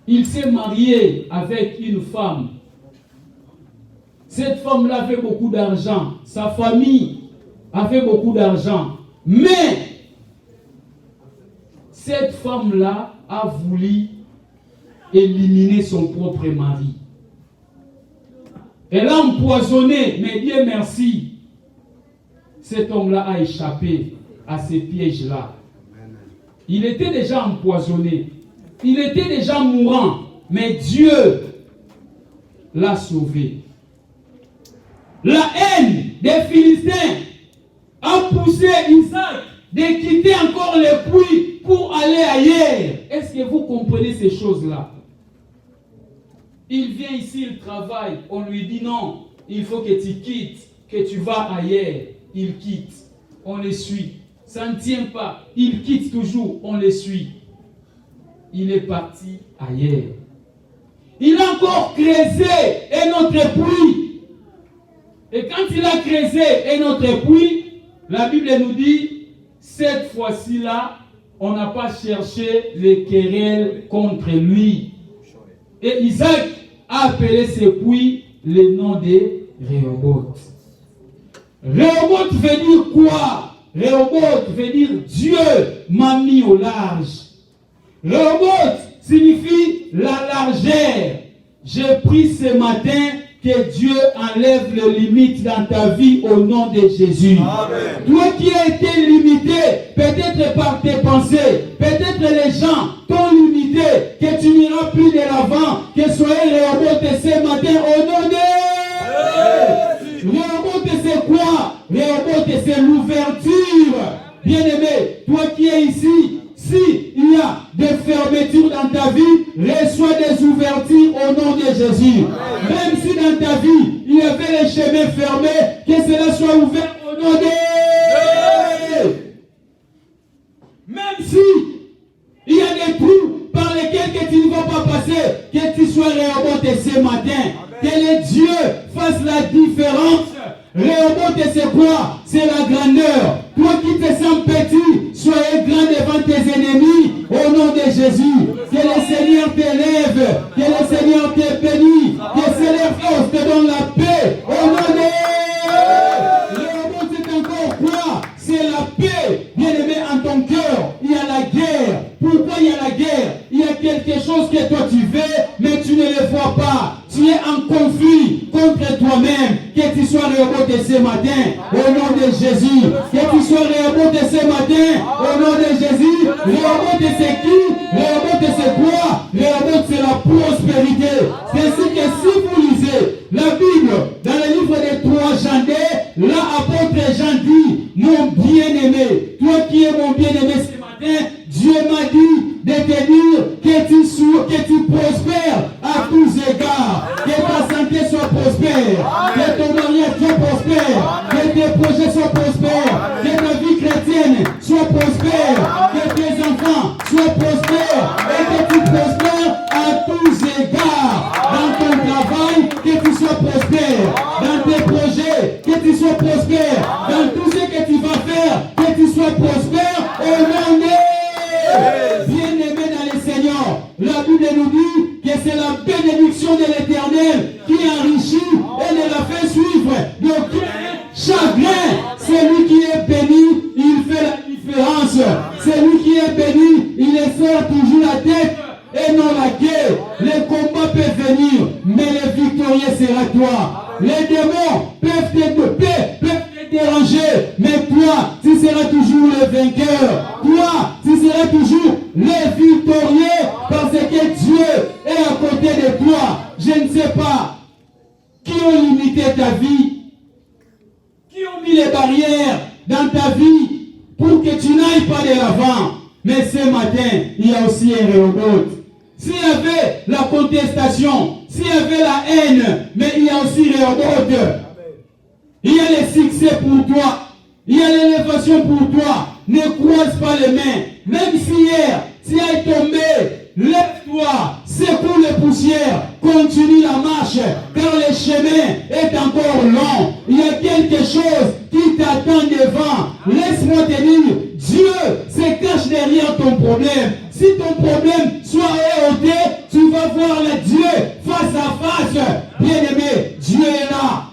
Speaker 1: Il s'est marié avec une femme. Cette femme-là avait beaucoup d'argent. Sa famille avait beaucoup d'argent. Mais cette femme-là a voulu éliminer son propre mari. Elle a empoisonné, mais Dieu merci. Cet homme-là a échappé à ces pièges-là. Il était déjà empoisonné. Il était déjà mourant. Mais Dieu l'a sauvé. La haine des Philistins a poussé Isaac de quitter encore le puits pour aller ailleurs. Est-ce que vous comprenez ces choses-là? Il vient ici, il travaille. On lui dit non, il faut que tu quittes, que tu vas ailleurs. Il quitte. On le suit. Ça ne tient pas. Il quitte toujours. On le suit. Il est parti ailleurs. Il a encore creusé un autre puits. Et quand il a creusé un autre puits, la Bible nous dit, cette fois-ci-là, on n'a pas cherché les querelles contre lui. Et Isaac a appelé ce puits le nom de Rehoboth. Rehoboth veut dire quoi? Rehoboth veut dire Dieu m'a mis au large. Rehoboth signifie la largeur. J'ai pris ce matin que Dieu enlève les limites dans ta vie au nom de Jésus. Amen. Toi qui as été limité, peut-être par tes pensées, peut-être les gens t'ont limité, que tu n'iras plus de l'avant, que soyez Rehoboth ce matin au nom de Jésus. Rehoboth c'est quoi? Rehoboth c'est l'ouverture. Bien-aimé, toi qui es ici, si il y a des fermetures dans ta vie, reçois des ouvertures au nom de Jésus. Amen. Même si dans ta vie, il y avait les chemins fermés, que cela soit ouvert au nom de Jésus. Même si il y a des trous par lesquels que tu ne vas pas passer, que tu sois Rehoboth ce matin. Amen. Que les dieux fassent la différence. Rehoboth c'est quoi? C'est la grandeur. Toi qui te sens petit, soyez grand devant tes ennemis au nom de Jésus. Que le Seigneur t'élève, que le Seigneur te bénisse, que le Seigneur te donne la paix au nom de Jésus. Rehoboth c'est encore quoi? C'est la paix. Bien-aimé, en ton cœur, il y a la guerre. Pourquoi il y a la guerre? Il y a quelque chose que toi tu veux, mais tu ne le vois pas. Tu es en conflit contre toi-même. Que tu sois Rehoboth ce matin, au nom de Jésus. Que tu sois Rehoboth ce matin, au nom de Jésus. Rehoboth c'est qui? Rehoboth c'est quoi? Rehoboth c'est la prospérité. C'est ainsi que si vous lisez la Bible, dans le livre des 3 Jean, là, apôtre Jean dit, mon bien-aimé, toi qui es mon bien-aimé ce matin, Dieu m'a dit de te dire que tu prospères à tous égards. Que ta santé soit prospère. Que ton mariage soit prospère. Que tes projets soient prospères. Que ta vie chrétienne soit prospère. Que tes enfants soient prospères. Et que tu prospères à tous égards. Dans ton travail, que tu sois prospère. Dans tes projets, que tu sois prospère. Dans tout ce que tu vas faire, que tu sois prospère. Au nom de bien-aimé dans le Seigneur, la Bible nous dit que c'est la bénédiction de l'Éternel qui enrichit et ne la fait suivre d'aucun chagrin. Celui qui est béni, il fait la différence. Celui qui est béni, il sort toujours la tête et non la guerre. Les combats peuvent venir, mais le victorieux sera toi. Les démons peuvent te déranger, mais toi, tu seras toujours le vainqueur. Toi, tu seras toujours le victorieux parce que Dieu est à côté de toi. Je ne sais pas qui ont limité ta vie, qui ont mis les barrières dans ta vie pour que tu n'ailles pas de l'avant. Mais ce matin, il y a aussi un Rehoboth.
Speaker 2: s'il y avait la contestation, s'il y avait la haine, mais il y a aussi Rehoboth. Il y a le succès pour toi. Il y a l'élévation pour toi. Ne croise pas les mains. Même si hier, si elle est tombée, lève-toi, secoue les poussières, continue la marche, car le chemin est encore long. Il y a quelque chose qui t'attend devant. Laisse-moi te dire, Dieu se cache derrière ton problème. Si ton problème soit ôté, tu vas voir le Dieu face à face. Bien-aimé, Dieu est là.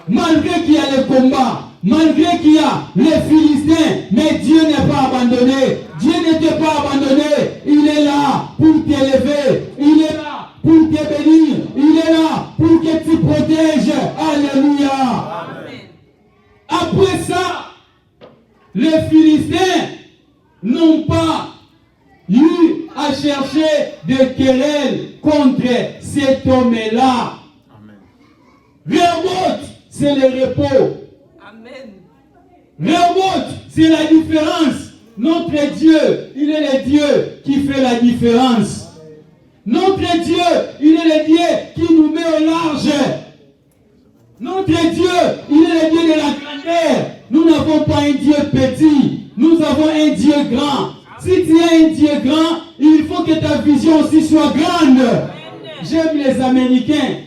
Speaker 2: Malgré qu'il y a le combat, malgré qu'il y a les Philistins, mais Dieu n'est pas abandonné. Dieu n'était pas abandonné. Il est là pour t'élever. Il est là pour te bénir. Il est là pour que tu protèges. Alléluia. Amen. Après ça, les Philistins n'ont pas eu à chercher des querelles contre cet homme-là. Rehoboth, c'est le repos.
Speaker 3: Amen.
Speaker 2: Rehoboth, c'est la différence. Notre Dieu, il est le Dieu qui fait la différence. Notre Dieu, il est le Dieu qui nous met au large. Notre Dieu, il est le Dieu de la grandeur. Nous n'avons pas un Dieu petit. Nous avons un Dieu grand. Si tu as un Dieu grand, il faut que ta vision aussi soit grande. J'aime les Américains.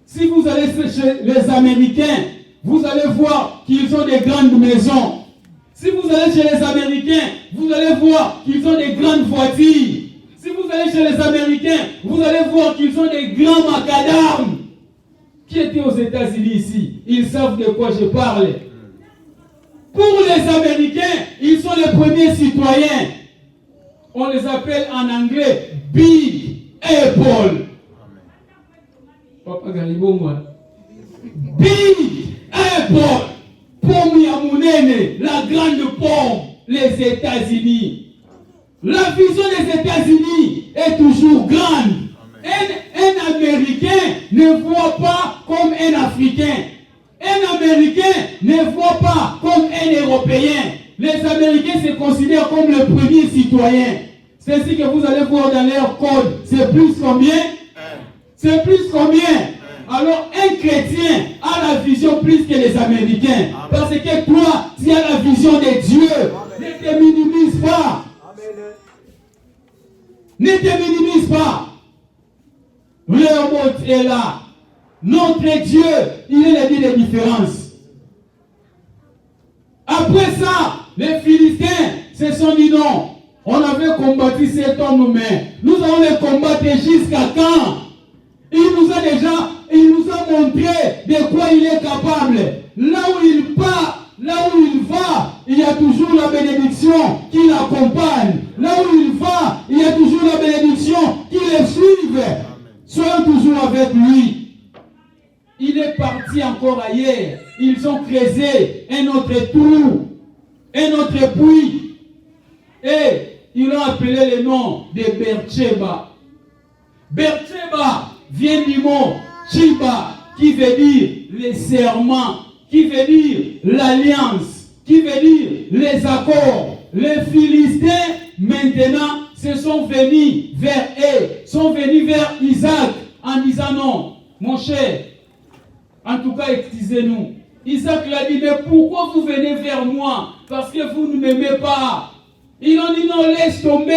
Speaker 2: Si vous allez chez les Américains, vous allez voir qu'ils ont des grandes maisons. Si vous allez chez les Américains, vous allez voir qu'ils ont des grandes voitures. Si vous allez chez les Américains, vous allez voir qu'ils ont des grands macadams. Qui étaient aux États-Unis ici? Ils savent de quoi je parle. Pour les Américains, ils sont les premiers citoyens. On les appelle en anglais Big Apple. Papa Galibomwa. Big Apple. Pomme Yamounene, la grande pomme, les États-Unis. La vision des États-Unis est toujours grande. Un Américain ne voit pas comme un Africain. Un Américain ne voit pas comme un Européen. Les Américains se considèrent comme le premier citoyen. C'est ainsi que vous allez voir dans leur code. C'est plus combien? C'est plus combien? Alors un chrétien a la vision plus que les Américains. Parce que toi, tu as la vision de Dieu. Ne te minimise pas. Ne te minimise pas. Rehoboth est là. Notre Dieu, il est le Dieu de différence. Après ça, les Philistins se sont dit non. On avait combattu cet homme, mais nous allons le combattre jusqu'à quand? Il nous a montré de quoi il est capable. Là où il part, là où il va, il y a toujours la bénédiction qui l'accompagne. Là où il va, il y a toujours la bénédiction qui le suive. Soyons toujours avec lui. Il est parti encore ailleurs. Ils ont creusé un autre trou, un autre puits. Et ils ont appelé le nom de Beersheba. Beersheba vient du mot Chiba, qui veut dire les serments, qui veut dire l'alliance, qui veut dire les accords. Les Philistins, maintenant, se sont venus vers eux, sont venus vers Isaac en disant non, mon cher, en tout cas, excusez-nous. Isaac l'a dit, mais pourquoi vous venez vers moi? Parce que vous ne m'aimez pas. Ils ont dit non, laisse tomber.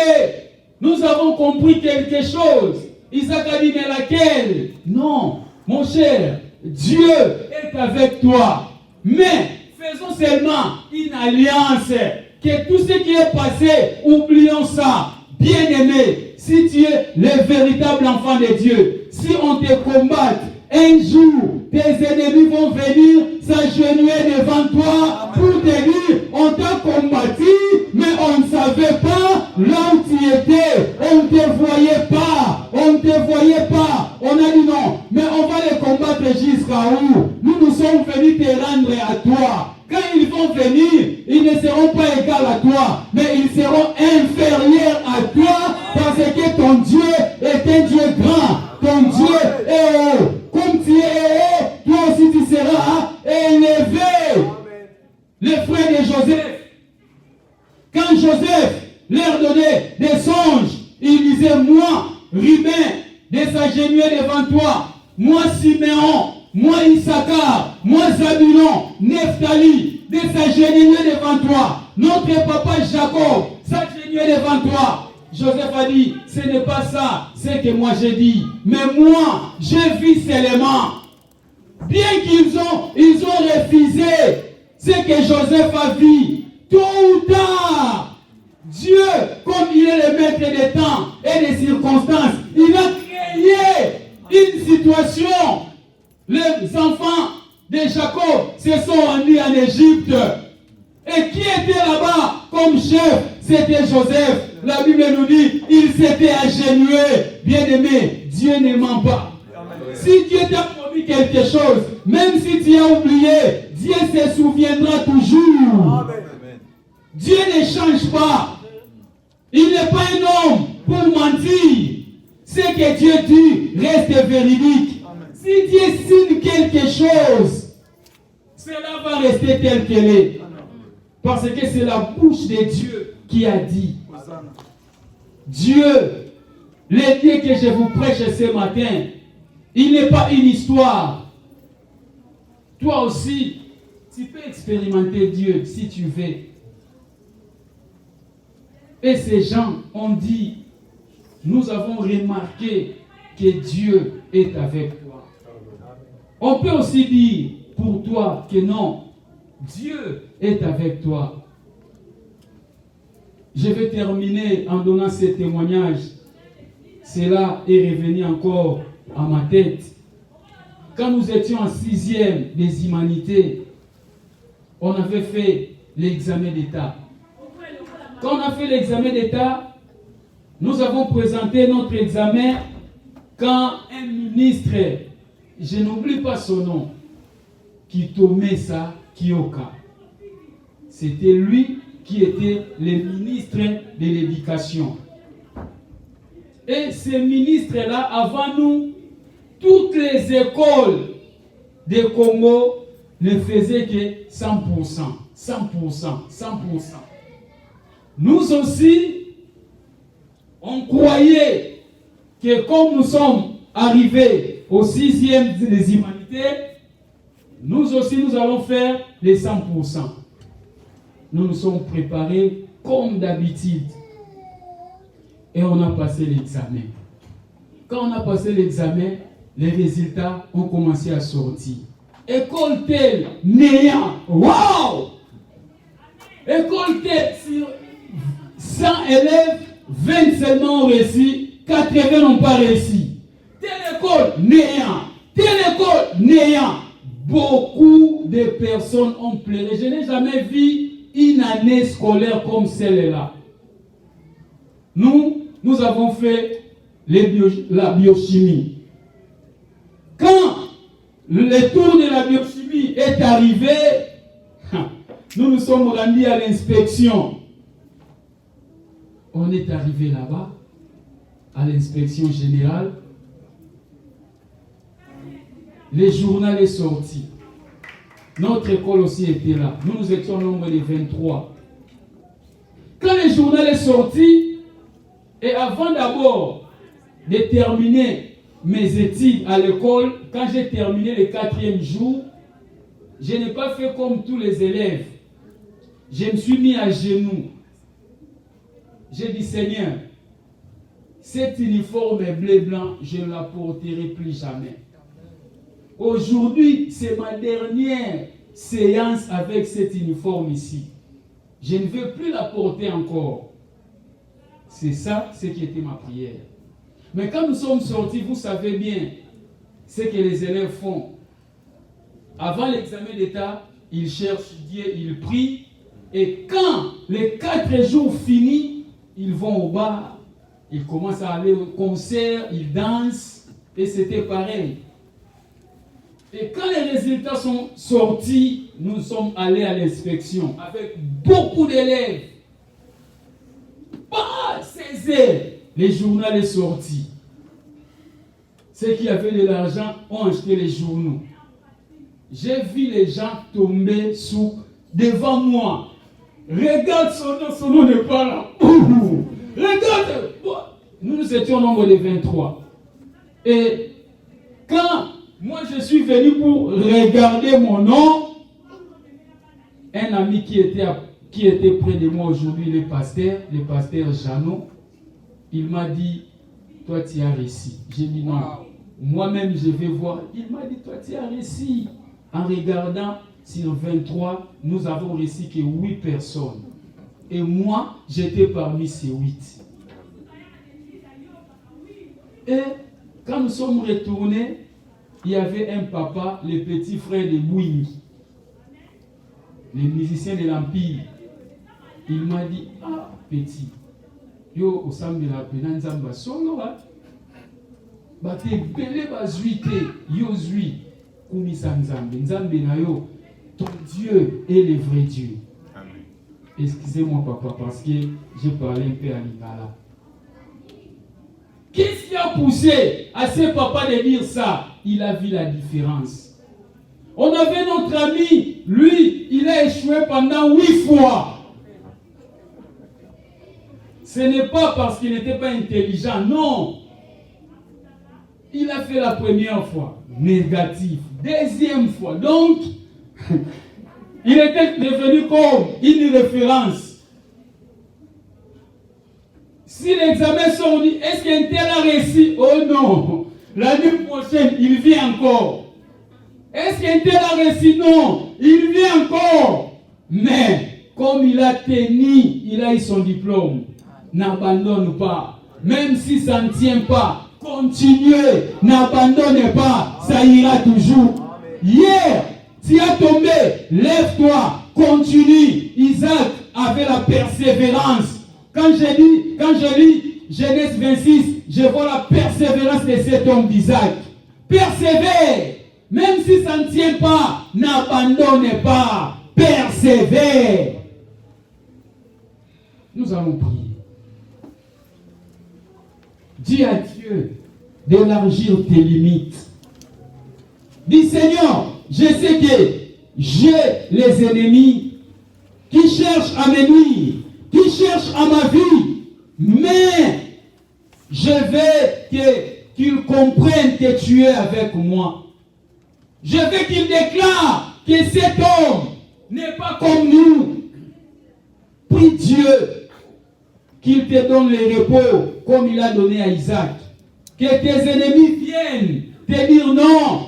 Speaker 2: Nous avons compris quelque chose. Isaac a dit, mais laquelle? Non, mon cher, Dieu est avec toi. Mais faisons seulement une alliance. Que tout ce qui est passé, oublions ça. Bien-aimé, si tu es le véritable enfant de Dieu, si on te combat, un jour, tes ennemis vont venir s'agenouiller devant toi pour te dire, on t'a combattu, mais on ne savait pas là où tu étais. On ne te voyait pas. On ne te voyait pas. On a dit non, mais on va les combattre jusqu'à où? Nous sommes venus te rendre à toi. Quand ils vont venir, ils ne seront pas égaux à toi, mais ils seront inférieurs à toi parce que ton Dieu est un Dieu grand. Ton Dieu est haut. Comme tu es haut, toi aussi tu seras élevé. Les frères de Joseph, quand Joseph leur donnait des songes, il disait de s'agenouiller devant toi. Moi, Siméon, moi, Issachar, moi, Zabulon, Nephtali, de s'agenouiller devant toi. Notre papa Jacob s'agenouiller devant toi. Joseph a dit, ce n'est pas ça, c'est que moi j'ai dit. Mais moi, j'ai vu seulement. Bien qu'ils ont refusé ce que Joseph a vu, tôt ou tard, Dieu, comme il est le maître des temps et des circonstances, il a créé une situation. Les enfants de Jacob se sont rendus en Égypte. Et qui était là-bas comme chef? C'était Joseph. La Bible nous dit, il s'était agenouillé. Bien-aimé, Dieu ne ment pas. Si Dieu t'a promis quelque chose, même si tu as oublié, Dieu se souviendra toujours. Dieu ne change pas. Il n'est pas un homme pour mentir. Ce que Dieu dit reste véridique. Si Dieu signe quelque chose, cela va rester tel qu'elle est. Parce que c'est la bouche de Dieu qui a dit. Dieu, le Dieu que je vous prêche ce matin, il n'est pas une histoire. Toi aussi, tu peux expérimenter Dieu si tu veux. Et ces gens ont dit, nous avons remarqué que Dieu est avec toi. On peut aussi dire pour toi que non, Dieu est avec toi. Je vais terminer en donnant ce témoignage. Cela est revenu encore à ma tête. Quand nous étions en 6e des humanités, on avait fait l'examen d'État. Quand on a fait l'examen d'État, nous avons présenté notre examen quand un ministre, je n'oublie pas son nom, Kitomesa Kioka. C'était lui qui était le ministre de l'Éducation. Et ce ministre-là, avant nous, toutes les écoles de Congo ne faisaient que 100%, 100%, 100%. Nous aussi, on croyait que comme nous sommes arrivés au 6e des humanités, nous aussi nous allons faire les 100%. Nous nous sommes préparés comme d'habitude. Et on a passé l'examen. Quand on a passé l'examen, les résultats ont commencé à sortir. École telle, néant. Waouh! École telle, sur 100 élèves, 20 seulement ont réussi, 80 n'ont pas réussi. Telle école, néant. Telle école, néant. Beaucoup de personnes ont pleuré. Je n'ai jamais vu une année scolaire comme celle-là. Nous avons fait la biochimie. Quand le tour de la biochimie est arrivé, nous nous sommes rendus à l'inspection. On est arrivé là-bas, à l'inspection générale. Le journal est sorti. Notre école aussi était là. Nous étions au nombre de 23. Quand le journal est sorti, et avant d'abord de terminer mes études à l'école, quand j'ai terminé le 4e jour, je n'ai pas fait comme tous les élèves. Je me suis mis à genoux. J'ai dit, Seigneur, cet uniforme bleu-blanc, je ne la porterai plus jamais. Aujourd'hui, c'est ma dernière séance avec cet uniforme ici. Je ne veux plus la porter encore. C'est ça, ce qui était ma prière. Mais quand nous sommes sortis, vous savez bien ce que les élèves font. Avant l'examen d'État, ils cherchent Dieu, ils prient. Et quand les 4 jours finis, ils vont au bar, ils commencent à aller au concert, ils dansent. Et c'était pareil. Et quand les résultats sont sortis, nous sommes allés à l'inspection avec beaucoup d'élèves. Pas 16 heures, le journal est sorti. Ceux qui avaient de l'argent ont acheté les journaux. J'ai vu les gens tomber devant moi. Regarde son nom n'est pas là. Regarde. Nous étions au nombre de 23. Et quand moi je suis venu pour regarder mon nom, un ami qui était près de moi aujourd'hui, le pasteur Jeannot, il m'a dit, toi tu as réussi. J'ai dit non, moi-même je vais voir. Il m'a dit, toi tu as réussi. En regardant sur 23, nous avons réussi que 8 personnes. Et moi, j'étais parmi ces 8. Et quand nous sommes retournés, il y avait un papa, le petit frère de Bouingi, les musiciens de l'Empire. Il m'a dit, ah, petit, yo, au samedi la penanzamba solo, bate bele bazuite, yo zui, kumisa nzambe, nzambe na yo, ton Dieu est le vrai Dieu. Amen. Excusez-moi papa, parce que j'ai parlé un peu à Lingala. Qu'est-ce qui a poussé à ce papa de dire ça? Il a vu la différence. On avait notre ami, lui, il a échoué pendant 8 fois. Ce n'est pas parce qu'il n'était pas intelligent, non. Il a fait la première fois, négatif. Deuxième fois, donc, il était devenu comme une référence. Si l'examen sort, on dit, est-ce qu'un tel a réussi? Oh non, l'année prochaine, il vient encore. Est-ce qu'un tel a réussi? Non, il vient encore. Mais, comme il a tenu, il a eu son diplôme. N'abandonne pas. Même si ça ne tient pas, continuez. N'abandonnez pas, ça ira toujours. Hier, tu as tombé, lève-toi, continue. Isaac avait la persévérance. Quand je lis Genèse 26, je vois la persévérance de cet homme d'Isaac. Persévère. Même si ça ne tient pas, n'abandonnez pas. Persévère. Nous allons prier. Dis à Dieu d'élargir tes limites. Dis Seigneur, je sais que j'ai les ennemis qui cherchent à me nuire, qui cherchent à ma vie, mais je veux qu'ils comprennent que tu es avec moi. Je veux qu'ils déclarent que cet homme n'est pas comme nous. Prie Dieu qu'il te donne le repos comme il a donné à Isaac. Que tes ennemis viennent te dire non,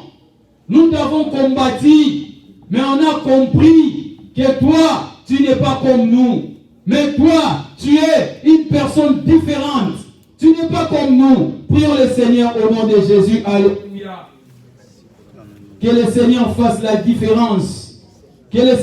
Speaker 2: nous t'avons combattu, mais on a compris que toi, tu n'es pas comme nous. Mais toi, tu es une personne différente. Tu n'es pas comme nous. Prions le Seigneur au nom de Jésus. Alléluia. Que le Seigneur fasse la différence. Que le Seigneur